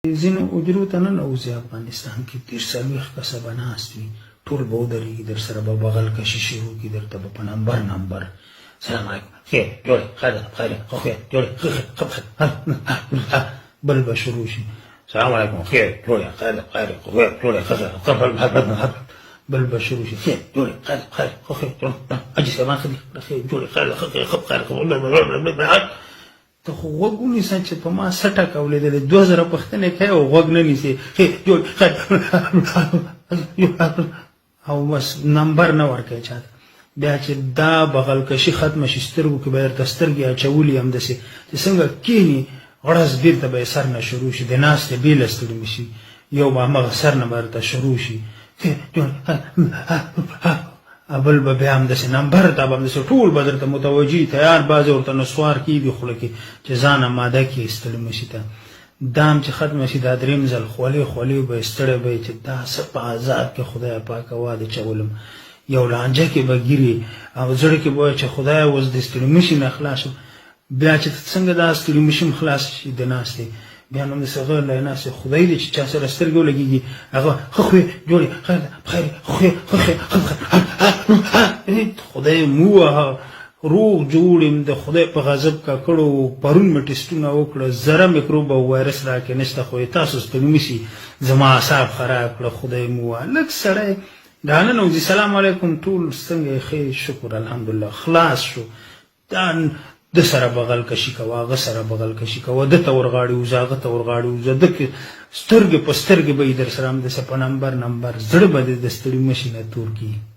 ځینو حجرو ته ننوځي افغانستان کې 30 کسه به ناست وي ټول به ودرېږي در سره به بغل کشي شروع کړي درته به په نمبر سلام علیکم خیر جوړې خیر خو خیر جوړې بل به شروع شي سلام علیکم خیر جوړې خیر خو خیر جوړې بل به شروع شي خیر جوړې خیر خو خیر اجي سامان خدي خیر جوړې خیر ته خو غوږ ونیسه چې په ما سټه کولیدلې 2000 پښتنې کوي او غوږ نه نیسي او بس نمبر نه ورکوي چاته بیا چې دا بغل کشي ختمه شي سترګو کې به درته سترګې اچولي همداسې چې څنګه کښېني غړس بېرته به یې سر نه شروع شي د ناستې بېله ستړي مې شي یو به همغه سر نه به درته شروع شي بل به بیا همداسې نمبر ته به همداسې ټول به درته متوجي تیار بعضې ورته نسوار کېږي خوله کې چې ځان اماده کړي ستړي مه شي ته دا هم چې ختمه شي دا درېیم ځل خولې به یې ستړی به یې چې دا څه په عذاب کې خدایه پاکه واده چولم یو لانجه کې به ګیري او زړه کې به وایي چې خدایه اوس د ستړي مشي نه خلاص شم بیا چې څنګه دا ستړي مشي خلاص شي د ناستې بیا نو همداسې غیر له ناستې خدای دې چې چا سره سترګې ولګېږي هغه ښه خوی جوړې خیر خدای مو وهه روغ جوړ یم د خدای په غضب ککړو پرون مې ټسټونه وکړه ذره میکروب او وایرس راکې نشته خو تاسو ستړي مشي زما اعصاب خراب کړه خدای مو وهه لږ سړی دا ننوځي سلام علیکم ټول څنګه یې ښه شکر الحمدلله خلاص شو دا د سره بغل کشي کوه هغه سره بغل کشي کوه ده ته ورغاړي وځه هغه ته ورغاړي وځه ده کې سترګې په سترګې به یې در سره همداسې په نمبر زړه به دې د ستړي مشي نه تور کړي